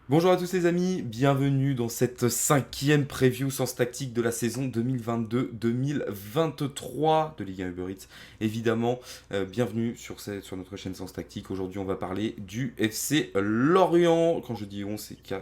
Bonjour à tous les amis, bienvenue dans cette cinquième preview Sens Tactique de la saison 2022-2023 de Ligue 1 Uber Eats. Évidemment, bienvenue sur notre chaîne Sens Tactique. Aujourd'hui, on va parler du FC Lorient. Quand je dis on, c'est car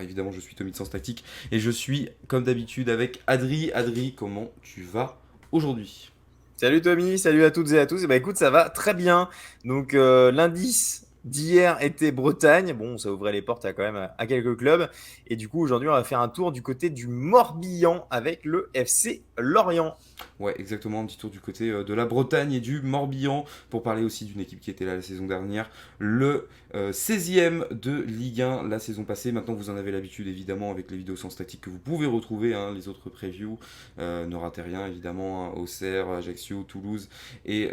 évidemment, je suis Tommy de Sens Tactique et je suis comme d'habitude avec Adri. Adri, comment tu vas aujourd'hui? Salut Tommy, salut à toutes et à tous. Écoute, ça va très bien. Donc l'indice d'hier était Bretagne. Bon, ça ouvrait les portes quand même à quelques clubs. Et du coup, aujourd'hui, on va faire un tour du côté du Morbihan avec le FC Lorient. Ouais, exactement, un petit tour du côté de la Bretagne et du Morbihan pour parler aussi d'une équipe qui était là la saison dernière, le 16e de Ligue 1 la saison passée. Maintenant, vous en avez l'habitude évidemment avec les vidéos sans statique que vous pouvez retrouver, hein, les autres previews. Ne ratez rien évidemment, hein, Auxerre, Ajaccio, Toulouse et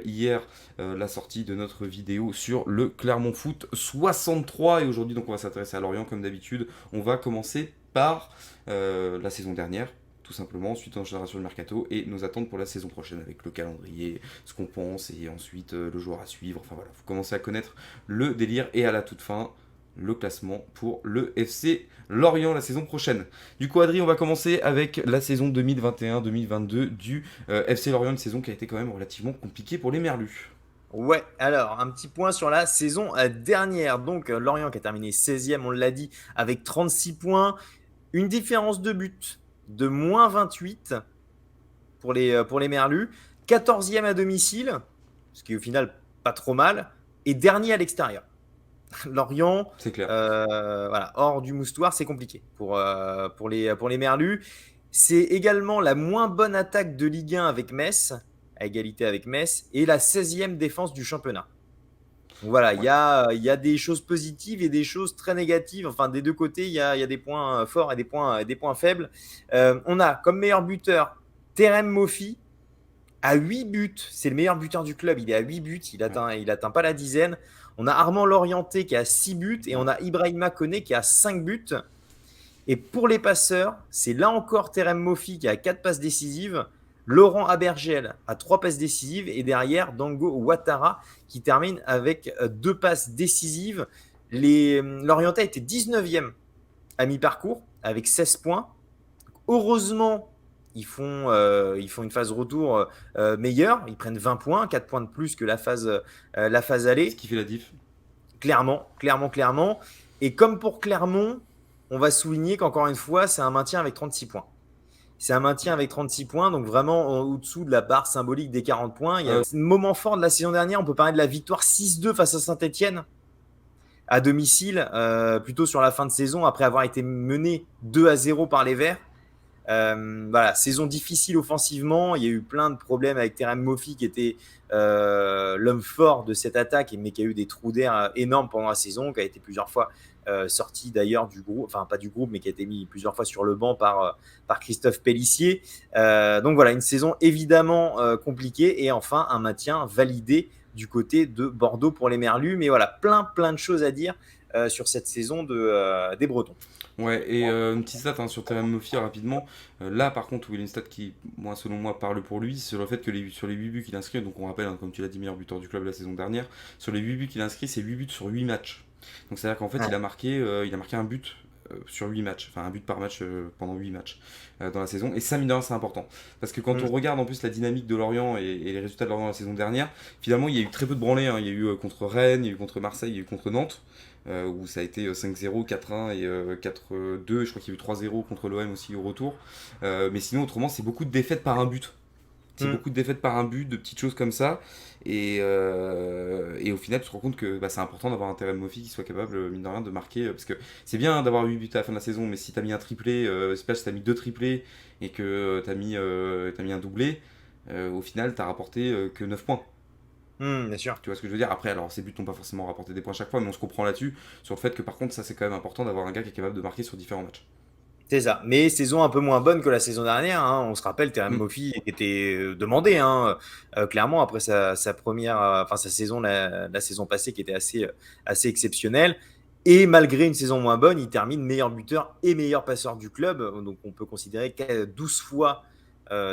hier la sortie de notre vidéo sur le Clermont Foot 63. Et aujourd'hui, donc, on va s'intéresser à Lorient comme d'habitude. On va commencer par la saison dernière tout simplement. Ensuite, on enchaînera sur le mercato et nos attentes pour la saison prochaine avec le calendrier, ce qu'on pense et ensuite le joueur à suivre. Enfin voilà, vous commencez à connaître le délire et à la toute fin, le classement pour le FC Lorient la saison prochaine. Du coup, Adri, on va commencer avec la saison 2021-2022 du FC Lorient, une saison qui a été quand même relativement compliquée pour les Merlus. Ouais, alors un petit point sur la saison dernière. Donc Lorient qui a terminé 16e, on l'a dit, avec 36 points. Une différence de but de -28 pour les Merlus. 14e à domicile, ce qui est au final pas trop mal. Et dernier à l'extérieur. Lorient, C'est clair. voilà, hors du moustoir, c'est compliqué pour les Merlus. C'est également la moins bonne attaque de Ligue 1 avec Metz, à égalité avec Metz, et la 16e défense du championnat. Donc voilà, il Ouais. y a des choses positives et des choses très négatives. Enfin, des deux côtés, il y a des points forts et des points faibles. On a comme meilleur buteur Terem Moffi à 8 buts. C'est le meilleur buteur du club. Il est à 8 buts. Ouais. Il atteint pas la dizaine. On a Armand Lorienté qui a 6 buts et Ouais. on a Ibrahima Koné qui a 5 buts. Et pour les passeurs, c'est là encore Terem Moffi qui a 4 passes décisives, Laurent Abergel a 3 passes décisives et derrière Dango Ouattara qui termine avec 2 passes décisives. L'Orientais était 19e à mi-parcours avec 16 points. Heureusement, ils font une phase retour meilleure. Ils prennent 20 points, 4 points de plus que la phase Ce aller. qui fait la diff. Clairement, clairement, clairement. Et comme pour Clermont, on va souligner qu'encore une fois, c'est un maintien avec 36 points. C'est un maintien avec 36 points, donc vraiment au-dessous de la barre symbolique des 40 points. Il y a un moment fort de la saison dernière, on peut parler de la victoire 6-2 face à Saint-Etienne à domicile, plutôt sur la fin de saison, après avoir été mené 2-0 par les Verts. Voilà, saison difficile offensivement. Il y a eu plein de problèmes avec Terem Moffi qui était l'homme fort de cette attaque, mais qui a eu des trous d'air énormes pendant la saison, qui a été plusieurs fois sorti d'ailleurs du groupe, enfin pas du groupe, mais qui a été mis plusieurs fois sur le banc par Christophe Pellissier. Donc voilà, une saison évidemment compliquée et enfin un maintien validé du côté de Bordeaux pour les Merlus. Mais voilà, plein de choses à dire sur cette saison des Bretons. Ouais, et une petite stat, hein, sur Terem Moffi rapidement. Là, par contre, où il y a une stat qui, moi, selon moi, parle pour lui, c'est sur le fait que sur les 8 buts qu'il inscrit, donc on rappelle, hein, comme tu l'as dit, meilleur buteur du club la saison dernière, sur les 8 buts qu'il inscrit, c'est 8 buts sur 8 matchs. Donc c'est-à-dire qu'en fait, Ouais. il a marqué un but sur 8 matchs, enfin un but par match pendant 8 matchs dans la saison. Et ça, mine de rien, c'est important. Parce que quand on Mm. regarde en plus la dynamique de Lorient et les résultats de Lorient la saison dernière, finalement, il y a eu très peu de branlés, hein. Il y a eu contre Rennes, il y a eu contre Marseille, il y a eu contre Nantes. Où ça a été 5-0, 4-1 et 4-2. Je crois qu'il y a eu 3-0 contre l'OM aussi au retour. Mais sinon, autrement, c'est beaucoup de défaites par un but. C'est Mm. beaucoup de défaites par un but, de petites choses comme ça. Et au final, tu te rends compte que bah, c'est important d'avoir un Terem Moffi qui soit capable, mine de rien, de marquer. Parce que c'est bien, hein, d'avoir 8 buts à la fin de la saison, mais si t'as mis un triplé, c'est pas si t'as mis deux triplés et que t'as mis un doublé, au final, t'as rapporté que 9 points. Bien sûr. Tu vois ce que je veux dire? Après, alors ces buts n'ont pas forcément rapporté des points à chaque fois, mais on se comprend là-dessus, sur le fait que par contre, ça c'est quand même important d'avoir un gars qui est capable de marquer sur différents matchs. C'est ça. Mais saison un peu moins bonne que la saison dernière, hein. On se rappelle, Terem Hmm. Moffi était demandé, hein, clairement, après sa première, enfin sa saison, la saison passée, qui était assez exceptionnelle. Et malgré une saison moins bonne, il termine meilleur buteur et meilleur passeur du club. Donc on peut considérer qu'il 12 fois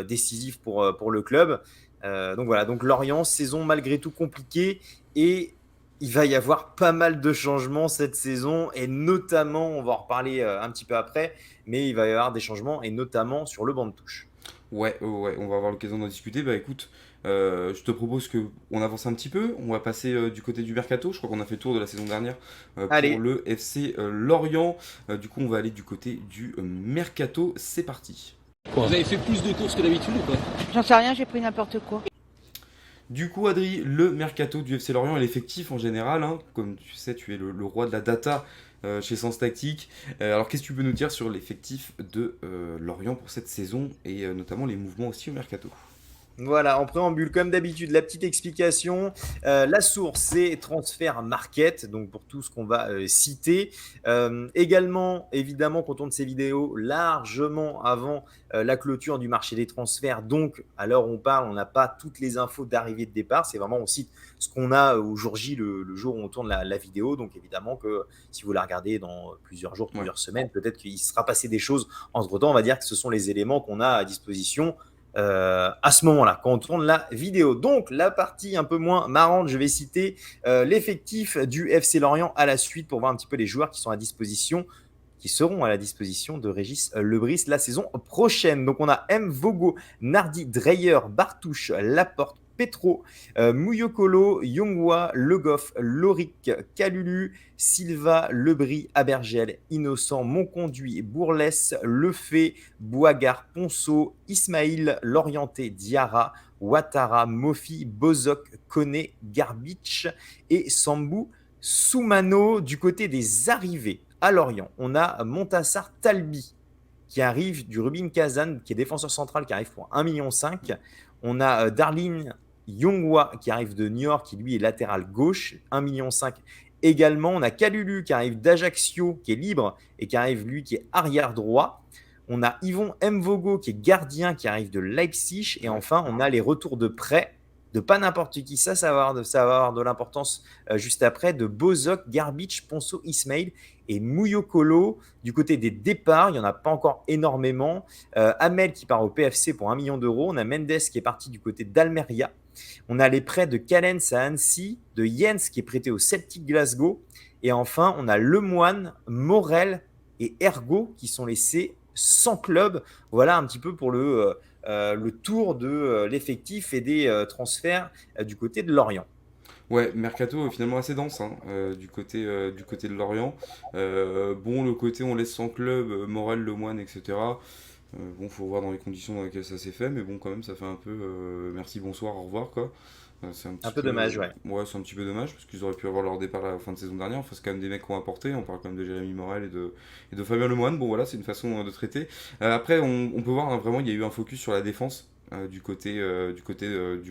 décisif pour le club. Donc voilà, donc Lorient, saison malgré tout compliquée. Et il va y avoir pas mal de changements cette saison et notamment, on va en reparler un petit peu après, mais il va y avoir des changements et notamment sur le banc de touche. Ouais, ouais, on va avoir l'occasion d'en discuter. Bah écoute, je te propose que on avance un petit peu. On va passer du côté du mercato. Je crois qu'on a fait le tour de la saison dernière pour Allez, le FC Lorient. Du coup, on va aller du côté du mercato. C'est parti. Vous avez fait plus de courses que d'habitude ou pas? J'en sais rien, j'ai pris n'importe quoi. Du coup, Adri, le mercato du FC Lorient et l'effectif en général, hein, comme tu sais, tu es le roi de la data chez Sens Tactique. Alors, qu'est-ce que tu peux nous dire sur l'effectif de Lorient pour cette saison et notamment les mouvements aussi au mercato? voilà, en préambule, comme d'habitude, la petite explication. La source, c'est Transfer Market, donc pour tout ce qu'on va citer. Également, évidemment, qu'on tourne ces vidéos largement avant la clôture du marché des transferts. Donc, à l'heure où on parle, on n'a pas toutes les infos d'arrivée et de départ. C'est vraiment, on cite ce qu'on a au jour J, le jour où on tourne la vidéo. Donc, évidemment, que si vous la regardez dans plusieurs jours, Ouais. plusieurs semaines, peut-être qu'il sera passé des choses entre-temps. On va dire que ce sont les éléments qu'on a à disposition à ce moment-là, quand on tourne la vidéo. Donc, la partie un peu moins marrante, je vais citer l'effectif du FC Lorient à la suite pour voir un petit peu les joueurs qui sont à disposition, qui seront à la disposition de Régis Lebris la saison prochaine. Donc, on a M. Vogo, Nardi, Dreyer, Bartouche, Laporte, Petro, Mouyokolo, Yongwa, Le Goff, Loric, Calulu, Silva, Lebris, Abergel, Innocent, Monconduit, Bourlès, Lefebvre, Boigard, Ponceau, Ismaïl, Lorienté, Diarra, Ouattara, Mofi, Bozok, Kone, Garbich et Sambou Soumano. Du côté des arrivées à Lorient, on a Montassar Talbi qui arrive du Rubin Kazan, qui est défenseur central, qui arrive pour 1,5 million. On a Darlene Yongwa qui arrive de Niort, qui lui est latéral gauche, 1,5 million également. On a Kalulu qui arrive d'Ajaccio, qui est libre et qui arrive, lui, qui est arrière droit. On a Yvon Mvogo qui est gardien, qui arrive de Leipzig. Et enfin, on a les retours de prêt de pas n'importe qui. Ça va avoir de l'importance juste après, de Bozok, Garbich, Ponceau, Ismail et Mouyokolo. Du côté des départs, il n'y en a pas encore énormément. Amel qui part au PFC pour 1 million d'euros. On a Mendes qui est parti du côté d'Almeria. On a les prêts de Callens à Annecy, de Jens qui est prêté au Celtic Glasgow. Et enfin, on a Lemoine, Morel et Ergo qui sont laissés sans club. Voilà un petit peu pour le tour de l'effectif et des transferts du côté de Lorient. Ouais, mercato finalement assez dense hein, du côté de Lorient. Bon, le côté on laisse sans club, Morel, Lemoine, etc. Bon, faut voir dans les conditions dans lesquelles ça s'est fait, mais bon, quand même, ça fait un peu merci, bonsoir, au revoir, quoi. C'est un Un petit peu peu. dommage, ouais. Ouais, c'est un petit peu dommage, parce qu'ils auraient pu avoir leur départ à la fin de saison dernière. Enfin, c'est quand même des mecs qui ont apporté. On parle quand même de Jérémy Morel et de Fabien Lemoine. Bon, voilà, c'est une façon de traiter. Après, on peut voir hein, vraiment, il y a eu un focus sur la défense. Du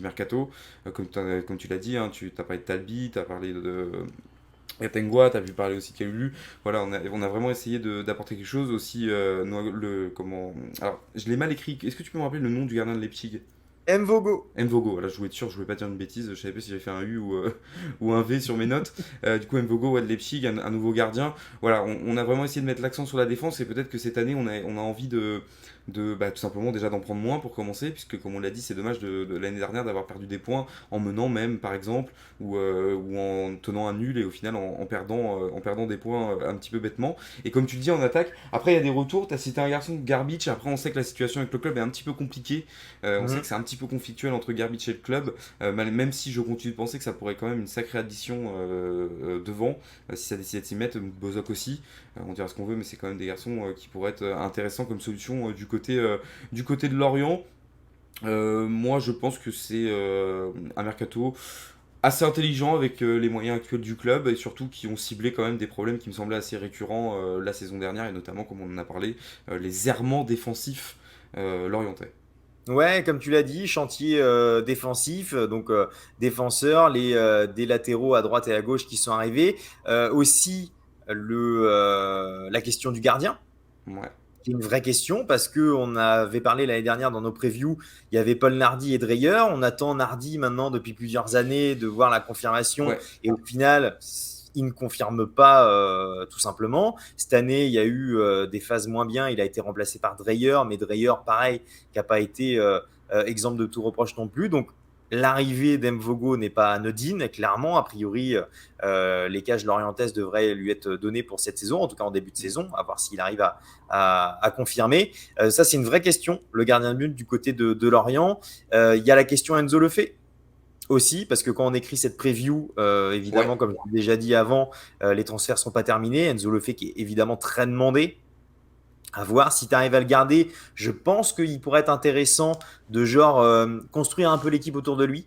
mercato, comme tu l'as dit, hein, tu as parlé de Talbi, tu as parlé de Tengua, tu as vu parler aussi de Kalulu. Voilà, on a vraiment essayé d'apporter quelque chose aussi. Alors, je l'ai mal écrit. Est-ce que tu peux me rappeler le nom du gardien de Leipzig? Mvogo. Mvogo, voilà, je voulais être sûr, je voulais pas dire une bêtise, je savais pas si j'avais fait un U ou un V sur mes notes. Du coup, Mvogo, ouais, de Leipzig, un nouveau gardien. Voilà, on a vraiment essayé de mettre l'accent sur la défense et peut-être que cette année, on a envie bah, tout simplement déjà d'en prendre moins pour commencer, puisque comme on l'a dit, c'est dommage de l'année dernière d'avoir perdu des points en menant même, par exemple, ou en tenant un nul et au final en perdant des points un petit peu bêtement. Et comme tu le dis en attaque, après il y a des retours, tu as cité un garçon, Garbage, après on sait que la situation avec le club est un petit peu compliquée. On sait que c'est un petit peu conflictuel entre Garbage et le club, même si je continue de penser que ça pourrait quand même une sacrée addition devant, si ça décide de s'y mettre, Bozok aussi, on dira ce qu'on veut, mais c'est quand même des garçons qui pourraient être intéressants comme solution du côté de Lorient. Moi je pense que c'est un mercato assez intelligent avec les moyens actuels du club et surtout qui ont ciblé quand même des problèmes qui me semblaient assez récurrents la saison dernière et notamment comme on en a parlé, les errements défensifs lorientais. Ouais, comme tu l'as dit, chantier défensif, donc défenseurs, des latéraux à droite et à gauche qui sont arrivés. Aussi, la question du gardien, Ouais. qui est une vraie question, parce qu'on avait parlé l'année dernière dans nos previews, il y avait Paul Nardi et Dreyer. On attend Nardi maintenant depuis plusieurs années de voir la confirmation, Ouais. et au final, il ne confirme pas tout simplement. Cette année, il y a eu des phases moins bien, il a été remplacé par Dreyer, mais Dreyer, pareil, qui n'a pas été exemple de tout reproche non plus. Donc, L'arrivée d'Mvogo n'est pas anodine, clairement. A priori, les cages lorientaises devraient lui être données pour cette saison, en tout cas en début de saison, à voir s'il arrive à confirmer. Ça, c'est une vraie question, le gardien de but du côté de Lorient. Il y a la question Enzo Lefebvre aussi, parce que quand on écrit cette preview, évidemment, Ouais. comme je l'ai déjà dit avant, les transferts ne sont pas terminés. Enzo Lefebvre qui est évidemment très demandé. À voir si tu arrives à le garder. Je pense qu'il pourrait être intéressant de construire un peu l'équipe autour de lui.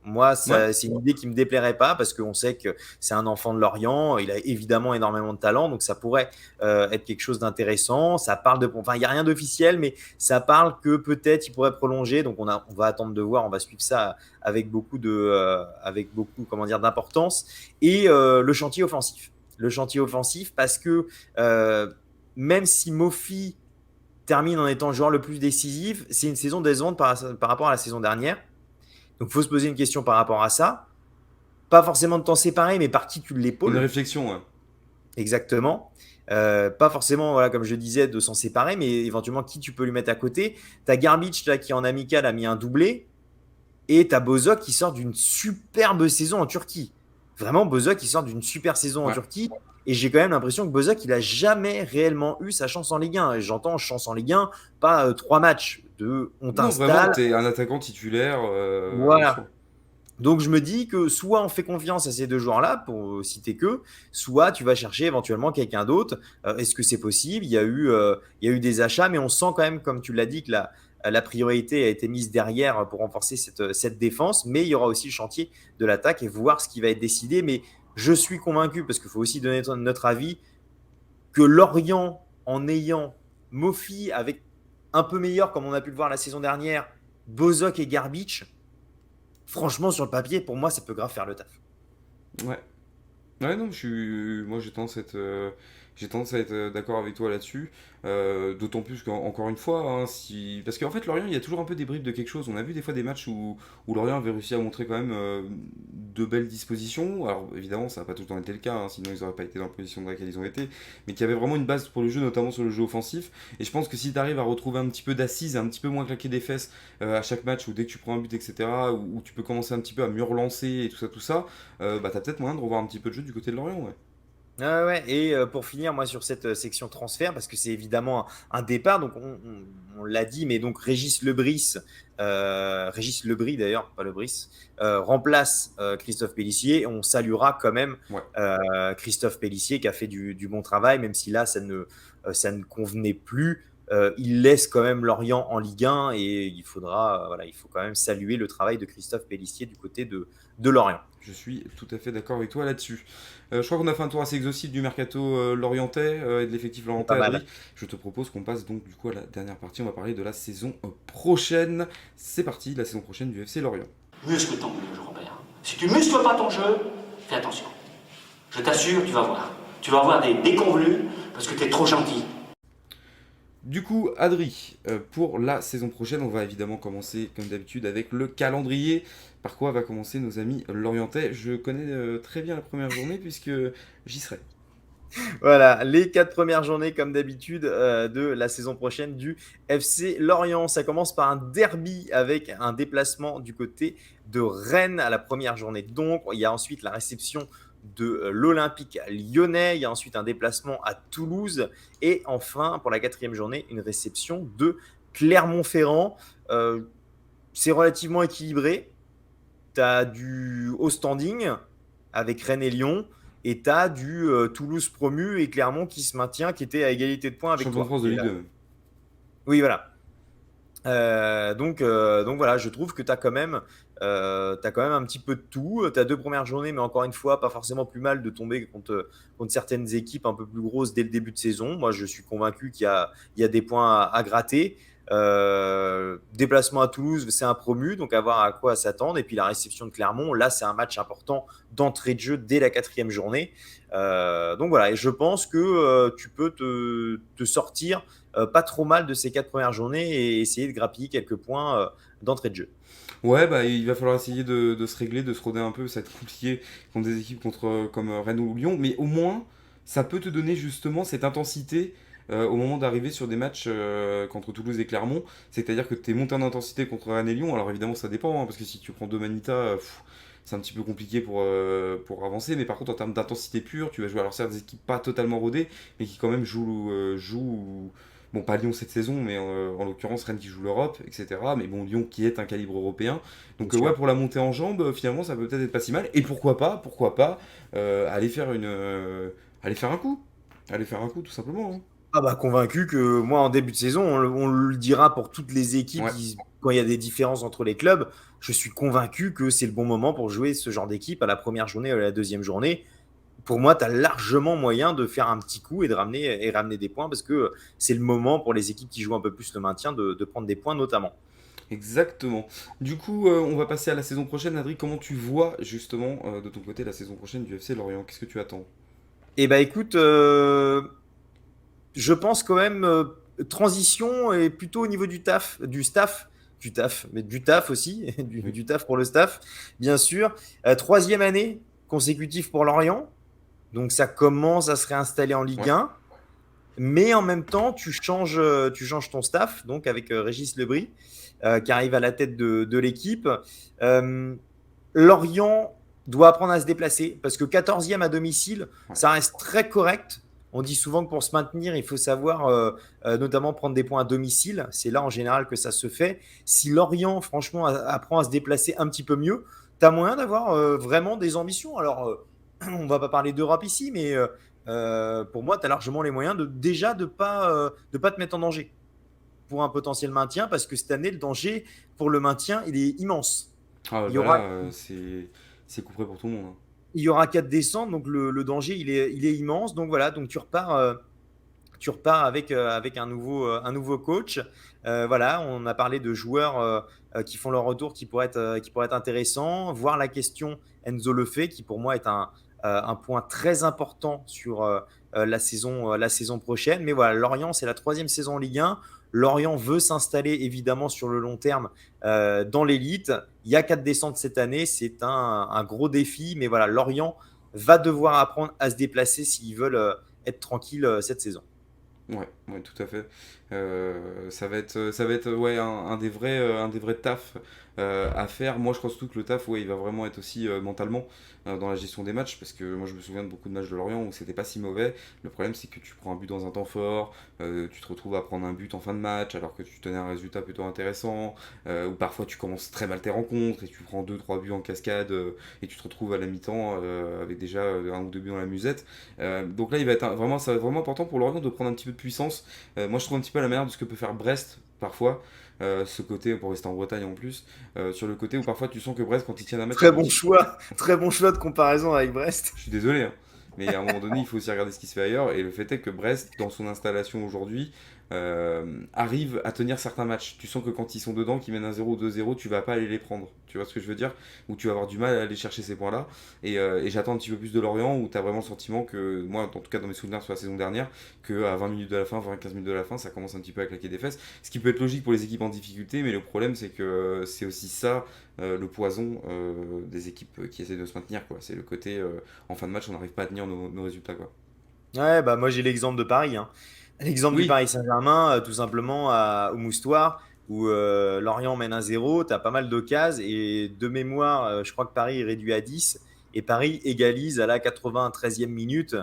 Moi, Ouais. c'est une idée qui me déplairait pas parce qu'on sait que c'est un enfant de Lorient. Il a évidemment énormément de talent, donc ça pourrait être quelque chose d'intéressant. Ça parle enfin, il n'y a rien d'officiel, mais ça parle que peut-être il pourrait prolonger. Donc on va attendre de voir. On va suivre ça avec beaucoup, comment dire, d'importance. Et le chantier offensif. Le chantier offensif parce que même si Mofi termine en étant le joueur le plus décisif, c'est une saison décevante par rapport à la saison dernière. Donc, il faut se poser une question par rapport à ça. Pas forcément de t'en séparer, mais par qui tu Une l'épaules. réflexion, ouais. Exactement. Pas forcément, voilà, comme je disais, de s'en séparer, mais éventuellement qui tu peux lui mettre à côté. T'as Garbage là, qui en amical a mis un doublé. Et t'as Bozok qui sort d'une superbe saison en Turquie. Vraiment, Bozok qui sort d'une super saison en Ouais. Turquie. Et j'ai quand même l'impression que Bozok, il a jamais réellement eu sa chance en Ligue 1. Et j'entends chance en Ligue 1, pas 3 matchs de on Non, vraiment, t'installe. t'es un attaquant titulaire en Voilà. soi. Donc je me dis que soit on fait confiance à ces deux joueurs-là, pour citer que, soit tu vas chercher éventuellement quelqu'un d'autre. Est-ce que c'est possible? Il y a eu des achats, mais on sent quand même, comme tu l'as dit, que la priorité a été mise derrière pour renforcer cette défense. Mais il y aura aussi le chantier de l'attaque et voir ce qui va être décidé. Mais je suis convaincu, parce qu'il faut aussi donner notre avis, que Lorient, en ayant Mofi avec un peu meilleur, comme on a pu le voir la saison dernière, Bozok et Garbich, franchement, sur le papier, pour moi, ça peut grave faire le taf. Ouais. Ouais, non, moi j'ai tendance à être d'accord avec toi là-dessus. D'autant plus qu'encore une fois, hein, parce qu'en fait, Lorient, il y a toujours un peu des bribes de quelque chose. On a vu des fois des matchs où Lorient avait réussi à montrer quand même de belles dispositions. Alors évidemment, ça n'a pas tout le temps été le cas, hein, sinon ils n'auraient pas été dans la position dans laquelle ils ont été. Mais qu'il y avait vraiment une base pour le jeu, notamment sur le jeu offensif. Et je pense que si tu arrives à retrouver un petit peu d'assises, un petit peu moins claquer des fesses à chaque match, ou dès que tu prends un but, etc., où tu peux commencer un petit peu à mieux relancer et tout ça, bah t'as peut-être moyen de revoir un petit peu de jeu du côté de Lorient, ouais. Ouais, ouais. Et pour finir, moi, sur cette section transfert, parce que c'est évidemment un départ, donc on l'a dit, mais donc Régis Lebris d'ailleurs, pas Lebris, remplace Christophe Pélissier. On saluera quand même Ouais. Christophe Pélissier qui a fait du bon travail, même si là, ça ne convenait plus. Il laisse quand même Lorient en Ligue 1 et voilà, il faut quand même saluer le travail de Christophe Pélissier du côté de Lorient. Je suis tout à fait d'accord avec toi là-dessus. Je crois qu'on a fait un tour assez exhaustif du mercato lorientais et de l'effectif C'est lorientais, pas mal. Adri. Je te propose qu'on passe donc du coup à la dernière partie. On va parler de la saison prochaine. C'est parti, la saison prochaine du FC Lorient. Muscle ton jeu, Robert. Si tu muscles pas ton jeu, fais attention. Je t'assure, tu vas voir. Tu vas avoir des déconvenus parce que t'es trop gentil. Du coup, Adri, pour la saison prochaine, on va évidemment commencer comme d'habitude avec le calendrier. Par quoi va commencer nos amis lorientais? Je connais très bien la première journée puisque j'y serai. Voilà, les 4 premières journées, comme d'habitude, de la saison prochaine du FC Lorient. Ça commence par un derby avec un déplacement du côté de Rennes à la première journée. Donc, il y a ensuite la réception de l'Olympique lyonnais. Il y a ensuite un déplacement à Toulouse. Et enfin, pour la 4e journée, une réception de Clermont-Ferrand. C'est relativement équilibré. Tu as du haut standing avec Rennes et Lyon. Et tu as du Toulouse promu et Clermont qui se maintient, qui était à égalité de points avec Champion de toi. France de Ligue 2. Oui, voilà. Donc voilà, je trouve que tu as quand même un petit peu de tout. Tu as 2 premières journées, mais encore une fois, pas forcément plus mal de tomber contre certaines équipes un peu plus grosses dès le début de saison. Moi, je suis convaincu il y a des points à gratter. Déplacement à Toulouse, c'est un promu, donc à voir à quoi s'attendre. Et puis la réception de Clermont, là, c'est un match important d'entrée de jeu dès la 4e journée. Donc voilà, et je pense que tu peux te sortir pas trop mal de ces 4 premières journées et essayer de grappiller quelques points d'entrée de jeu. Ouais, bah, il va falloir essayer de se régler, de se roder un peu. Ça va être compliqué contre des équipes comme Rennes ou Lyon. Mais au moins, ça peut te donner justement cette intensité au moment d'arriver sur des matchs contre Toulouse et Clermont. C'est-à-dire que tu es monté en intensité contre Rennes et Lyon. Alors évidemment, ça dépend, hein, parce que si tu prends deux Manita, c'est un petit peu compliqué pour avancer. Mais par contre, en termes d'intensité pure, tu vas jouer alors certes des équipes pas totalement rodées, mais qui quand même jouent. Bon, pas Lyon cette saison, mais en l'occurrence Rennes qui joue l'Europe, etc. Mais bon, Lyon qui est un calibre européen. Donc Bien sûr. ouais, pour la montée en jambes, finalement, ça peut peut-être être pas si mal. Et pourquoi pas, aller faire un coup. Aller faire un coup, tout simplement, hein. Ah bah convaincu que moi en début de saison, on le dira pour toutes les équipes Ouais. quand il y a des différences entre les clubs, je suis convaincu que c'est le bon moment pour jouer ce genre d'équipe à la première journée ou à la deuxième journée. Pour moi, tu as largement moyen de faire un petit coup et de ramener des points parce que c'est le moment pour les équipes qui jouent un peu plus le maintien de prendre des points notamment. Exactement. Du coup, on va passer à la saison prochaine. Adri, comment tu vois justement de ton côté la saison prochaine du FC Lorient? Qu'est-ce que tu attends? Et bah écoute, je pense quand même transition et plutôt au niveau mais du taf aussi, Oui. du taf pour le staff, bien sûr. Troisième année consécutive pour Lorient, donc ça commence à se réinstaller en Ligue Ouais. 1, mais en même temps tu changes ton staff, donc avec Régis Lebris qui arrive à la tête de l'équipe. Euh, Lorient doit apprendre à se déplacer parce que 14e à domicile, Ouais. ça reste très correct. On dit souvent que pour se maintenir, il faut savoir notamment prendre des points à domicile. C'est là en général que ça se fait. Si Lorient, franchement, apprend à se déplacer un petit peu mieux, tu as moyen d'avoir vraiment des ambitions. Alors, on ne va pas parler d'Europe ici, mais pour moi, tu as largement les moyens déjà de pas te mettre en danger pour un potentiel maintien parce que cette année, le danger pour le maintien, il est immense. Ah Il y bah aura là, c'est coup près pour tout le monde, hein. il y aura 4 descentes, donc le danger, il est immense. Donc voilà, donc tu repars avec un nouveau coach. Voilà, on a parlé de joueurs qui font leur retour, qui pourraient être intéressants. Voir la question Enzo Lefebvre, qui pour moi est un point très important sur la saison prochaine. Mais voilà, Lorient, c'est la troisième saison en Ligue 1. Lorient veut s'installer évidemment sur le long terme dans l'élite. Il y a 4 descentes cette année, c'est un gros défi. Mais voilà, Lorient va devoir apprendre à se déplacer s'ils veulent être tranquilles cette saison. Ouais, ouais, tout à fait. Ça va être ouais, un des vrais tafs à faire. Moi, je crois surtout que le taf, ouais, il va vraiment être aussi mentalement dans la gestion des matchs, parce que moi, je me souviens de beaucoup de matchs de Lorient où c'était pas si mauvais. Le problème, c'est que tu prends un but dans un temps fort, tu te retrouves à prendre un but en fin de match alors que tu tenais un résultat plutôt intéressant, ou parfois tu commences très mal tes rencontres et tu prends deux trois buts en cascade et tu te retrouves à la mi-temps avec déjà un ou deux buts dans la musette. Donc là, ça va être vraiment important pour Lorient de prendre un petit peu de puissance. Moi, je trouve un petit peu à la manière de ce que peut faire Brest parfois. Ce côté, pour rester en Bretagne en plus, sur le côté où parfois tu sens que Brest, quand ils tiennent un match, Très bon choix de comparaison avec Brest. je suis désolé, hein, mais à un moment donné, il faut aussi regarder ce qui se fait ailleurs. Et le fait est que Brest, dans son installation aujourd'hui, arrive à tenir certains matchs. Tu sens que quand ils sont dedans, qu'ils mènent 1-0 ou 2-0, tu vas pas aller les prendre. Tu vois ce que je veux dire? Ou tu vas avoir du mal à aller chercher ces points-là. Et j'attends un petit peu plus de Lorient, où tu as vraiment le sentiment que, moi, en tout cas dans mes souvenirs sur la saison dernière, qu'à 20 minutes de la fin, 20-15 minutes de la fin, ça commence un petit peu à claquer des fesses. Ce qui peut être logique pour les équipes en difficulté, mais le problème, c'est que c'est aussi ça. Le poison des équipes qui essaient de se maintenir, quoi. C'est le côté en fin de match on n'arrive pas à tenir nos résultats, quoi. Ouais, bah moi j'ai l'exemple de Paris, hein. L'exemple du Oui, Paris Saint-Germain, tout simplement au Moustoir, où Lorient mène 1-0, tu as pas mal d'occasions, et de mémoire, je crois que Paris est réduit à 10, et Paris égalise à la 93e minute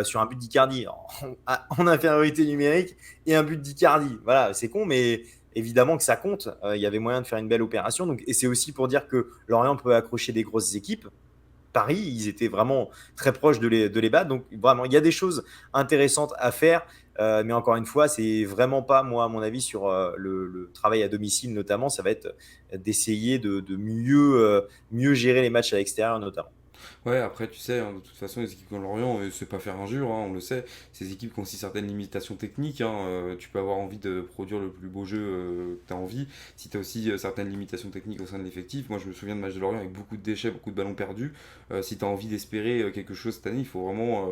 sur un but d'Icardi, en infériorité numérique, et un but d'Icardi. Voilà, c'est con, mais évidemment que ça compte. Il y avait moyen de faire une belle opération, donc, et c'est aussi pour dire que Lorient peut accrocher des grosses équipes. Paris, ils étaient vraiment très proches de les battre. Donc, vraiment, il y a des choses intéressantes à faire. Mais encore une fois, c'est vraiment pas, moi, à mon avis, sur le travail à domicile, notamment. Ça va être d'essayer de mieux gérer les matchs à l'extérieur, notamment. ouais, après, tu sais, hein, de toute façon, les équipes comme Lorient, c'est pas faire injure, hein, on le sait. Ces équipes qui ont aussi certaines limitations techniques, hein, tu peux avoir envie de produire le plus beau jeu que tu as envie. Si tu as aussi certaines limitations techniques au sein de l'effectif, moi je me souviens de matchs de Lorient avec beaucoup de déchets, beaucoup de ballons perdus. Si tu as envie d'espérer quelque chose cette année, il faut vraiment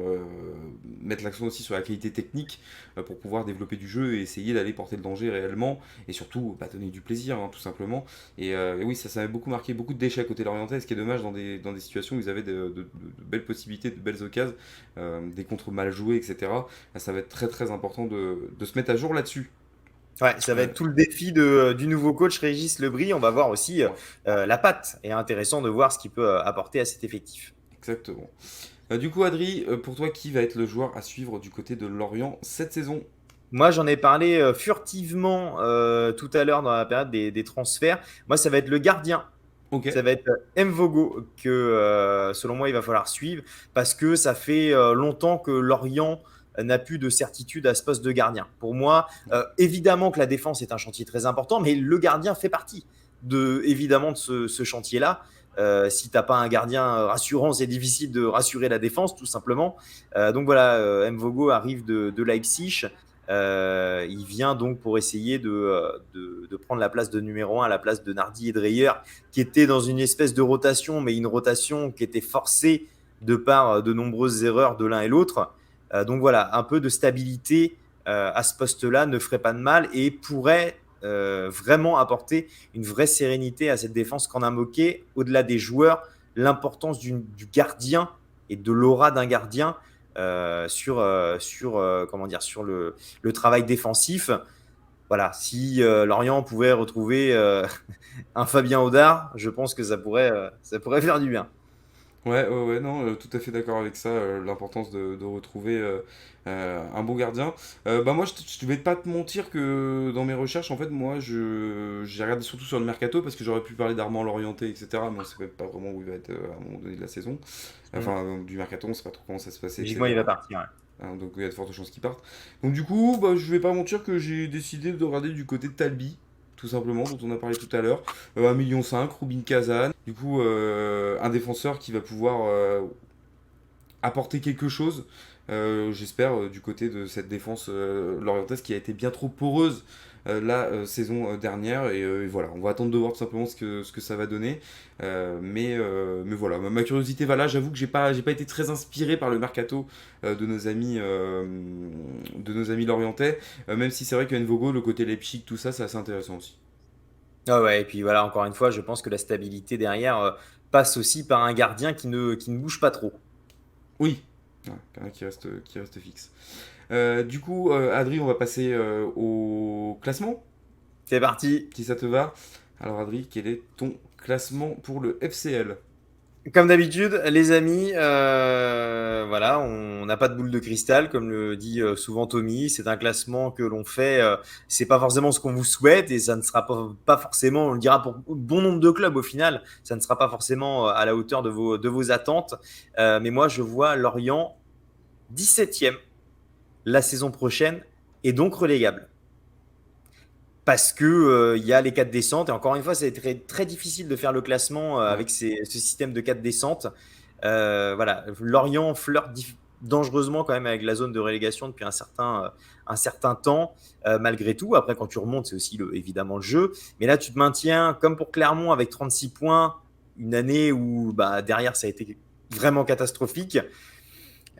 mettre l'accent aussi sur la qualité technique pour pouvoir développer du jeu et essayer d'aller porter le danger réellement et surtout bah, donner du plaisir, hein, tout simplement. Et oui, ça avait beaucoup marqué, beaucoup de déchets à côté Lorientais, ce qui est dommage dans des situations où ils avaient avait de belles possibilités, de belles occasions, des contres mal joués, etc. Ça va être très très important de se mettre à jour là-dessus. Ouais, ça va être tout le défi du nouveau coach Régis Lebris. On va voir aussi Ouais. la patte. Et intéressant de voir ce qu'il peut apporter à cet effectif. Exactement. Du coup, Adri, pour toi, qui va être le joueur à suivre du côté de Lorient cette saison? Moi, j'en ai parlé furtivement tout à l'heure dans la période des transferts. Moi, ça va être le gardien. Ok. Ça va être Mvogo que, selon moi, il va falloir suivre parce que ça fait longtemps que Lorient n'a plus de certitude à ce poste de gardien. Pour moi, évidemment que la défense est un chantier très important, mais le gardien fait partie évidemment de ce chantier-là. Si tu n'as pas un gardien rassurant, c'est difficile de rassurer la défense, tout simplement. Donc voilà, Mvogo arrive de Leipzig. Il vient donc pour essayer de prendre la place de numéro 1 à la place de Nardi et Dreyer, qui était dans une espèce de rotation, mais une rotation qui était forcée de par de nombreuses erreurs de l'un et l'autre. Donc voilà, un peu de stabilité à ce poste-là ne ferait pas de mal et pourrait vraiment apporter une vraie sérénité à cette défense qu'en a moqué, au-delà des joueurs, l'importance du gardien et de l'aura d'un gardien comment dire, sur le travail défensif. Voilà, si Lorient pouvait retrouver un Fabien Audard, je pense que ça pourrait faire du bien. Ouais, non, tout à fait d'accord avec ça, l'importance de retrouver un bon gardien. Bah moi, je vais pas te mentir que dans mes recherches, en fait, moi, j'ai regardé surtout sur le mercato parce que j'aurais pu parler d'Armand Lorienté, etc. Mais on sait pas vraiment où il va être à un moment donné de la saison. Enfin, du mercato, on sait pas trop comment ça se passer, Logiquement, il va etc. partir. Ouais. Hein, donc il y a de fortes chances qu'il parte. Donc du coup, bah, je vais pas mentir que j'ai décidé de regarder du côté de Talbi, tout simplement, dont on a parlé tout à l'heure. 1,5 million, Rubin Kazan. Du coup, un défenseur qui va pouvoir apporter quelque chose, j'espère, du côté de cette défense lorientaise qui a été bien trop poreuse la saison dernière. Et voilà, on va attendre de voir tout simplement ce que ça va donner. Mais voilà, ma curiosité va là. J'avoue que j'ai pas été très inspiré par le mercato de nos amis lorientais, même si c'est vrai que Nvogo, le côté Leipzig, tout ça, c'est assez intéressant aussi. Ah ouais, et puis voilà, encore une fois, je pense que la stabilité derrière passe aussi par un gardien qui ne bouge pas trop. Oui, ouais, quelqu'un qui reste fixe. Du coup, Adri, on va passer au classement, C'est parti. si ça te va. Alors, Adri, quel est ton classement pour le FCL? Comme d'habitude, les amis, voilà, on n'a pas de boule de cristal, comme le dit souvent Tommy. C'est un classement que l'on fait. C'est pas forcément ce qu'on vous souhaite et ça ne sera pas forcément, on le dira pour bon nombre de clubs au final, ça ne sera pas forcément à la hauteur de vos attentes. Mais moi, je vois Lorient 17e la saison prochaine et donc relégable. Parce que il y a les 4 descentes. Et encore une fois, c'est très, très difficile de faire le classement Ouais. avec ce système de 4 descentes. Voilà, Lorient flirte dangereusement quand même avec la zone de relégation depuis un certain temps, malgré tout. Après, quand tu remontes, c'est aussi évidemment le jeu. Mais là, tu te maintiens, comme pour Clermont, avec 36 points, une année où bah, derrière, ça a été vraiment catastrophique.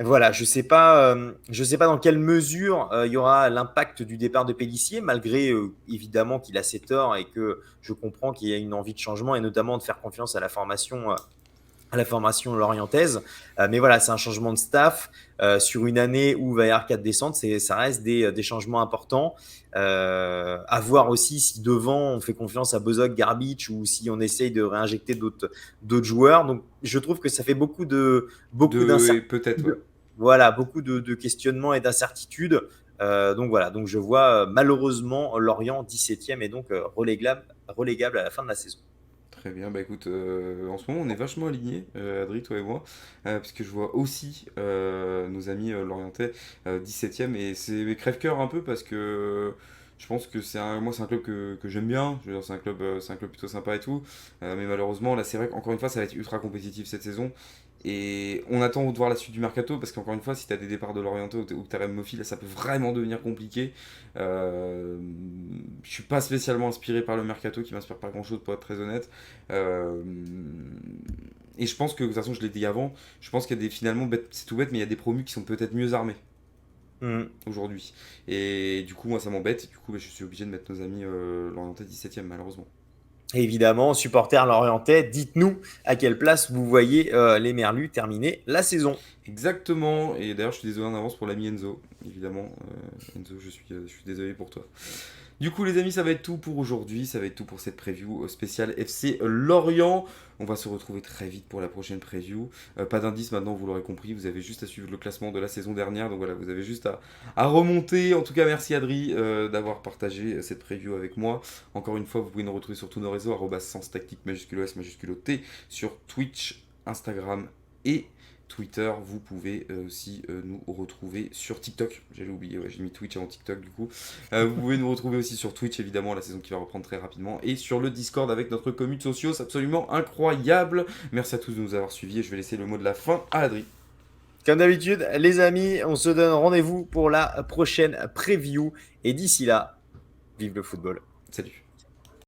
Voilà, je sais pas dans quelle mesure il y aura l'impact du départ de Pélissier, malgré évidemment qu'il a ses torts et que je comprends qu'il y a une envie de changement et notamment de faire confiance à la formation lorientaise. Mais voilà, c'est un changement de staff sur une année où il va y avoir 4 descentes, ça reste des changements importants. À voir aussi si devant on fait confiance à Bozok, Garbic ou si on essaye de réinjecter d'autres joueurs. Donc je trouve que ça fait beaucoup Et peut-être, ouais. d'incertitudes. Voilà, beaucoup de questionnements et d'incertitudes. Donc voilà, donc je vois malheureusement Lorient 17e et donc relégable à la fin de la saison. Très bien, bah écoute, en ce moment on est vachement alignés, Adri, toi et moi, parce que je vois aussi nos amis lorientais 17e et c'est crève-cœur un peu parce que je pense que moi c'est un club que j'aime bien, je veux dire, c'est un club plutôt sympa et tout, mais malheureusement là c'est vrai qu'encore une fois ça va être ultra compétitif cette saison et on attend de voir la suite du mercato parce qu'encore une fois si tu as des départs de l'orienté ou que tu as Mofi là ça peut vraiment devenir compliqué. Je suis pas spécialement inspiré par le mercato qui m'inspire pas grand chose pour être très honnête. Euh, et je pense que, de toute façon, je l'ai dit avant, je pense qu'il y a finalement, c'est tout bête, mais il y a des promus qui sont peut-être mieux armés Mm. aujourd'hui. Et du coup, moi, ça m'embête. Du coup, bah, je suis obligé de mettre nos amis l'orienté 17ème, malheureusement. Et évidemment, supporters lorientais, dites-nous à quelle place vous voyez les Merlus terminer la saison. Exactement, et d'ailleurs je suis désolé en avance pour l'ami Enzo, évidemment. Enzo, je suis désolé pour toi. Du coup les amis, ça va être tout pour aujourd'hui, ça va être tout pour cette preview spéciale FC Lorient. On va se retrouver très vite pour la prochaine preview. Pas d'indice maintenant, vous l'aurez compris, vous avez juste à suivre le classement de la saison dernière, donc voilà, vous avez juste à remonter. En tout cas, merci Adri d'avoir partagé cette preview avec moi. Encore une fois, vous pouvez nous retrouver sur tous nos réseaux, @sens tactique majuscule S majuscule T, sur Twitch, Instagram et Twitter. Vous pouvez aussi nous retrouver sur TikTok. J'allais oublier, ouais, j'ai mis Twitch avant TikTok du coup. Vous pouvez nous retrouver aussi sur Twitch, évidemment, la saison qui va reprendre très rapidement. Et sur le Discord avec notre commu sociaux, c'est absolument incroyable. Merci à tous de nous avoir suivis et je vais laisser le mot de la fin à Adri. Comme d'habitude, les amis, on se donne rendez-vous pour la prochaine preview. Et d'ici là, vive le football. Salut.